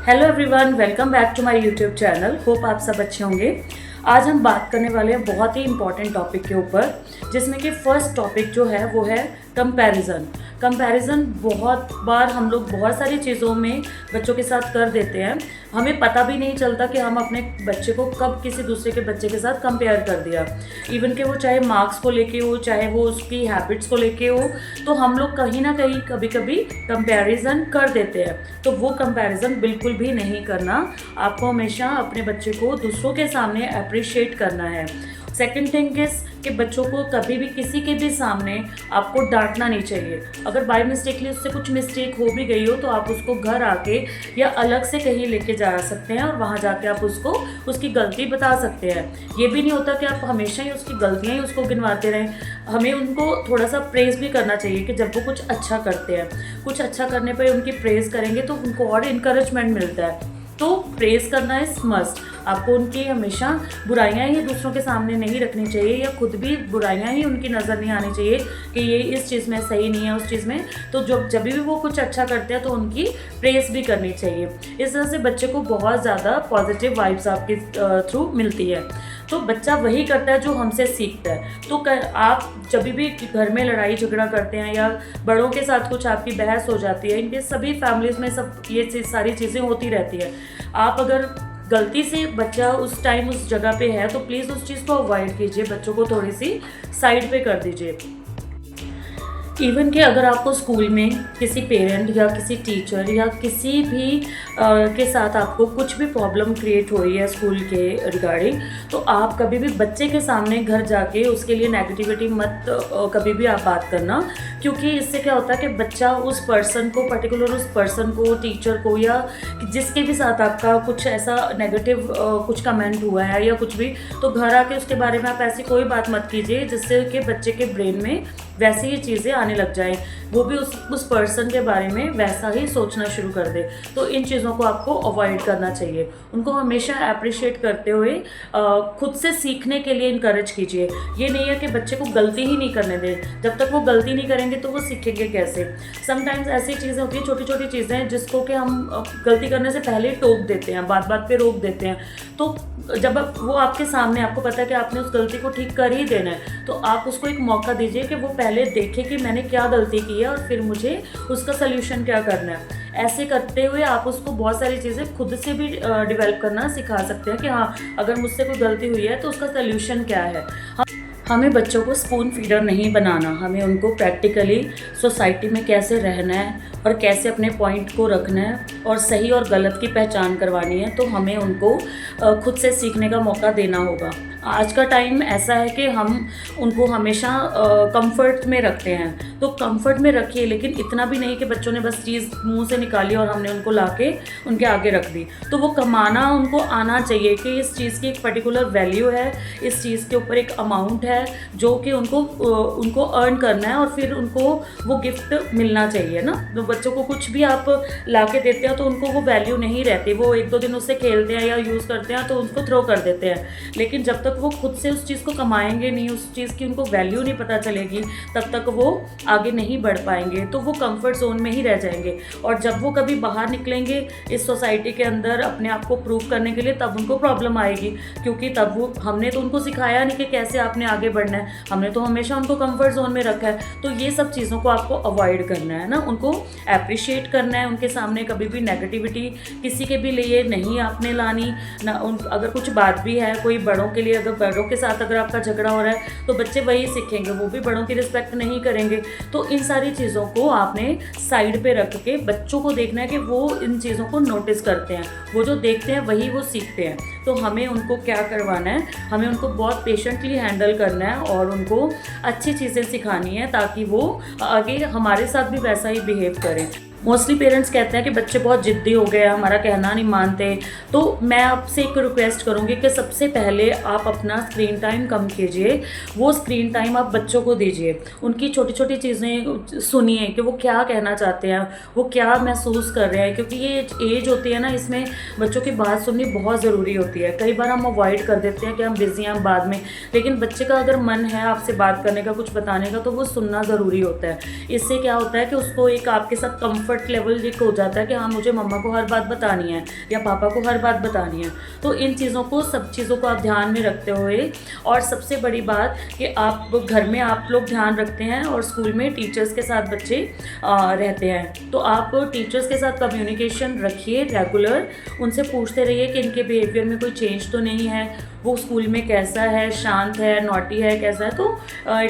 Hello everyone, welcome back to my YouTube channel. Hope आप सब अच्छे होंगे। आज हम बात करने वाले हैं बहुत ही इंपॉर्टेंट टॉपिक के ऊपर, जिसमें कि फर्स्ट टॉपिक जो है वो है कंपैरिजन। कंपैरिजन बहुत बार हम लोग बहुत सारी चीज़ों में बच्चों के साथ कर देते हैं, हमें पता भी नहीं चलता कि हम अपने बच्चे को कब किसी दूसरे के बच्चे के साथ कंपेयर कर दिया। इवन कि वो चाहे मार्क्स को लेके हो, चाहे वो उसकी हैबिट्स को लेके हो, तो हम लोग कहीं ना कहीं कभी कभी कंपैरिजन कर देते हैं। तो वो कंपैरिजन बिल्कुल भी नहीं करना। आपको हमेशा अपने बच्चे को दूसरों के सामने अप्रिशिएट करना है। सेकेंड थिंग इज कि बच्चों को कभी भी किसी के भी सामने आपको डांटना नहीं चाहिए। अगर बाय मिस्टेकली उससे कुछ मिस्टेक हो भी गई हो तो आप उसको घर आके या अलग से कहीं लेके जा सकते हैं और वहाँ जाके आप उसको उसकी गलती बता सकते हैं। ये भी नहीं होता कि आप हमेशा ही उसकी गलतियाँ ही उसको गिनवाते रहें। हमें उनको थोड़ा सा प्रेज़ भी करना चाहिए कि जब वो कुछ अच्छा करते हैं, कुछ अच्छा करने पर उनकी प्रेज़ करेंगे तो उनको और इनकरेजमेंट मिलता है। तो प्रेज़ करना इज़ मस्ट। आपको उनकी हमेशा बुराइयां ही दूसरों के सामने नहीं रखनी चाहिए, या खुद भी बुराइयां ही उनकी नज़र नहीं आनी चाहिए कि ये इस चीज़ में सही नहीं है, उस चीज़ में। तो जब भी वो कुछ अच्छा करते हैं तो उनकी प्रेज़ भी करनी चाहिए। इस तरह से बच्चे को बहुत ज़्यादा पॉजिटिव वाइब्स आपके थ्रू मिलती है। तो बच्चा वही करता है जो हमसे सीखता है। तो आप जब भी घर में लड़ाई झगड़ा करते हैं या बड़ों के साथ कुछ आपकी बहस हो जाती है, इनके सभी फैमिलीज़ में सब ये सारी चीज़ें होती रहती है। आप अगर गलती से बच्चा उस टाइम उस जगह पे है तो प्लीज़ उस चीज़ को अवॉइड कीजिए, बच्चों को थोड़ी सी साइड पे कर दीजिए। इवन कि अगर आपको स्कूल में किसी पेरेंट या किसी टीचर या किसी भी के साथ आपको कुछ भी प्रॉब्लम क्रिएट हो रही है स्कूल के रिगार्डिंग, तो आप कभी भी बच्चे के सामने घर जाके उसके लिए नेगेटिविटी मत कभी भी आप बात करना। क्योंकि इससे क्या होता है कि बच्चा उस पर्सन को, पर्टिकुलर उस पर्सन को, टीचर को, या जिसके भी साथ आपका कुछ ऐसा नेगेटिव कुछ कमेंट हुआ है या कुछ भी, तो घर आके उसके बारे में आप ऐसी कोई बात मत कीजिए जिससे कि बच्चे के ब्रेन में वैसी ही चीज़ें आने लग जाएं, वो भी उस पर्सन के बारे में वैसा ही सोचना शुरू कर दे। तो इन चीज़ों को आपको अवॉइड करना चाहिए। उनको हमेशा अप्रिशिएट करते हुए खुद से सीखने के लिए इनकरेज कीजिए। ये नहीं है कि बच्चे को गलती ही नहीं करने दें। जब तक वो गलती नहीं करेंगे तो वो सीखेंगे कैसे। समटाइम्स ऐसी चीज़ें होती हैं, छोटी छोटी चीज़ें, जिसको कि हम गलती करने से पहले टोक देते हैं, बात बात पे रोक देते हैं। तो जब वो आपके सामने, आपको पता है कि आपने उस गलती को ठीक कर ही देना है, तो आप उसको एक मौका दीजिए कि वो पहले देखे कि मैंने क्या गलती की है और फिर मुझे उसका सल्यूशन क्या करना है। ऐसे करते हुए आप उसको बहुत सारी चीज़ें खुद से भी डेवलप करना सिखा सकते हैं कि हाँ, अगर मुझसे कोई गलती हुई है तो उसका सल्यूशन क्या है। हमें बच्चों को स्पून फीडर नहीं बनाना। हमें उनको प्रैक्टिकली सोसाइटी में कैसे रहना है और कैसे अपने पॉइंट को रखना है और सही और गलत की पहचान करवानी है। तो हमें उनको खुद से सीखने का मौका देना होगा। आज का टाइम ऐसा है कि हम उनको हमेशा कंफर्ट में रखते हैं, तो कंफर्ट में रखिए, लेकिन इतना भी नहीं कि बच्चों ने बस चीज़ मुंह से निकाली और हमने उनको लाके उनके आगे रख दी। तो वो कमाना उनको आना चाहिए कि इस चीज़ की एक पर्टिकुलर वैल्यू है, इस चीज़ के ऊपर एक अमाउंट है जो कि उनको अर्न करना है और फिर उनको वो गिफ्ट मिलना चाहिए ना। तो बच्चों को कुछ भी आप ला के देते हैं तो उनको वो वैल्यू नहीं रहती। वो एक दो दिन उससे खेलते हैं या यूज़ करते हैं तो उसको थ्रो कर देते हैं, लेकिन जब तक वो खुद से उस चीज़ को कमाएंगे नहीं, उस चीज़ की उनको वैल्यू नहीं पता चलेगी, तब तक वो आगे नहीं बढ़ पाएंगे। तो वो कंफर्ट जोन में ही रह जाएंगे। और जब वो कभी बाहर निकलेंगे इस सोसाइटी के अंदर अपने आप को प्रूव करने के लिए, तब उनको प्रॉब्लम आएगी। क्योंकि तब वो, हमने तो उनको सिखाया नहीं कि कैसे आपने आगे बढ़ना है, हमने तो हमेशा उनको कंफर्ट जोन में रखा है। तो ये सब चीज़ों को आपको अवॉइड करना है ना, उनको अप्रिशिएट करना है। उनके सामने कभी भी नेगेटिविटी किसी के भी लिए नहीं आपने लानी ना। अगर कुछ बात भी है कोई बड़ों के लिए, अगर बड़ों के साथ अगर आपका झगड़ा हो रहा है तो बच्चे वही सीखेंगे, वो भी बड़ों की रिस्पेक्ट नहीं करेंगे। तो इन सारी चीज़ों को आपने साइड पे रख के बच्चों को देखना है कि वो इन चीज़ों को नोटिस करते हैं। वो जो देखते हैं वही वो सीखते हैं। तो हमें उनको क्या करवाना है, हमें उनको बहुत पेशेंटली हैंडल करना है और उनको अच्छी चीज़ें सिखानी है ताकि वो आगे हमारे साथ भी वैसा ही बिहेव करें। मोस्टली पेरेंट्स कहते हैं कि बच्चे बहुत ज़िद्दी हो गए, हमारा कहना नहीं मानते। तो मैं आपसे एक रिक्वेस्ट करूँगी कि सबसे पहले आप अपना स्क्रीन टाइम कम कीजिए। वो स्क्रीन टाइम आप बच्चों को दीजिए। उनकी छोटी छोटी चीज़ें सुनिए कि वो क्या कहना चाहते हैं, वो क्या महसूस कर रहे हैं। क्योंकि ये एज होती है ना, इसमें बच्चों की बात सुननी बहुत ज़रूरी होती है। कई बार हम अवॉइड कर देते हैं कि हम बिज़ी हैं, बाद में। लेकिन बच्चे का अगर मन है आपसे बात करने का, कुछ बताने का, तो वो सुनना ज़रूरी होता है। इससे क्या होता है कि उसको एक आपके साथ कम्फर्ट कंफर्ट लेवल एक हो जाता है कि हाँ मुझे मम्मा को हर बात बतानी है या पापा को हर बात बतानी है। तो इन चीज़ों को, सब चीज़ों को आप ध्यान में रखते हुए, और सबसे बड़ी बात कि आप घर में आप लोग ध्यान रखते हैं और स्कूल में टीचर्स के साथ बच्चे रहते हैं, तो आप टीचर्स के साथ कम्युनिकेशन रखिए रेगुलर। उनसे पूछते रहिए कि इनके बिहेवियर में कोई चेंज तो नहीं है, वो स्कूल में कैसा है, शांत है, नॉटी है, कैसा है। तो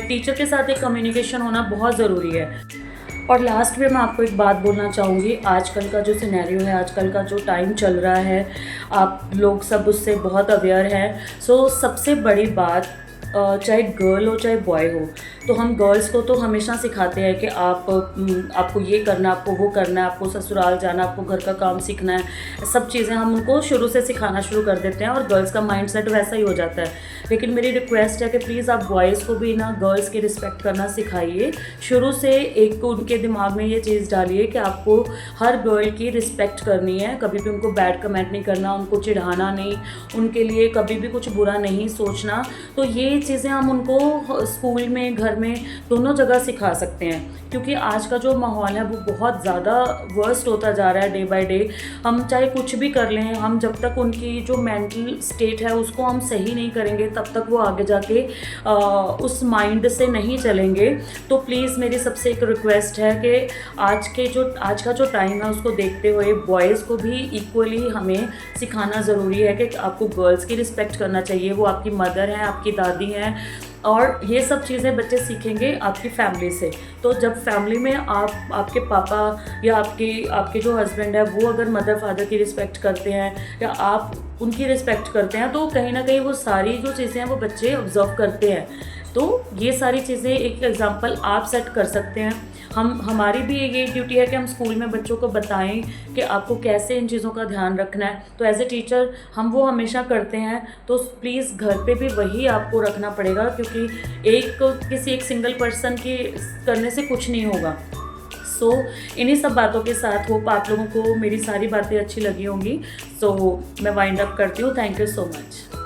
टीचर के साथ एक कम्युनिकेशन होना बहुत ज़रूरी है। और लास्ट में मैं आपको एक बात बोलना चाहूँगी, आजकल का जो सिनेरियो है, आजकल का जो टाइम चल रहा है, आप लोग सब उससे बहुत अवेयर हैं। सो सबसे बड़ी बात, चाहे गर्ल हो चाहे बॉय हो, तो हम गर्ल्स को तो हमेशा सिखाते हैं कि आपको ये करना, आपको वो करना है, आपको ससुराल जाना, आपको घर का काम सीखना है, सब चीज़ें हम उनको शुरू से सिखाना शुरू कर देते हैं और गर्ल्स का माइंडसेट वैसा ही हो जाता है। लेकिन मेरी रिक्वेस्ट है कि प्लीज़ आप बॉयज़ को भी ना गर्ल्स की रिस्पेक्ट करना सिखाइए। शुरू से एक उनके दिमाग में ये चीज़ डालिए कि आपको हर गर्ल की रिस्पेक्ट करनी है, कभी भी उनको बैड कमेंट नहीं करना, उनको चिढ़ाना नहीं, उनके लिए कभी भी कुछ बुरा नहीं सोचना। तो ये चीज़ें हम उनको स्कूल में, घर में, दोनों जगह सिखा सकते हैं, क्योंकि आज का जो माहौल है वो बहुत ज़्यादा वर्स्ट होता जा रहा है डे बाय डे। हम चाहे कुछ भी कर लें, हम जब तक उनकी जो मेंटल स्टेट है उसको हम सही नहीं करेंगे तब तक वो आगे जाके उस माइंड से नहीं चलेंगे। तो प्लीज़ मेरी सबसे एक रिक्वेस्ट है कि आज का जो टाइम है उसको देखते हुए बॉयज़ को भी इक्वली हमें सिखाना ज़रूरी है कि आपको गर्ल्स की रिस्पेक्ट करना चाहिए। वो आपकी मदर हैं, आपकी दादी हैं, और ये सब चीज़ें बच्चे सीखेंगे आपकी फैमिली से। तो जब फैमिली में आपके पापा या आपके जो हस्बैंड है वो अगर मदर फादर की रिस्पेक्ट करते हैं या आप उनकी रिस्पेक्ट करते हैं, तो कहीं ना कहीं वो सारी जो चीज़ें हैं वो बच्चे ऑब्जर्व करते हैं। तो ये सारी चीज़ें एक एग्जांपल आप सेट कर सकते हैं। हमारी भी ये ड्यूटी है कि हम स्कूल में बच्चों को बताएं कि आपको कैसे इन चीज़ों का ध्यान रखना है। तो एज ए टीचर हम वो हमेशा करते हैं, तो प्लीज़ घर पे भी वही आपको रखना पड़ेगा, क्योंकि किसी एक सिंगल पर्सन के करने से कुछ नहीं होगा। सो इन्हीं सब बातों के साथ होप आप लोगों को मेरी सारी बातें अच्छी लगी होंगी। सो मैं वाइंड अप करती हूँ। Thank you so much.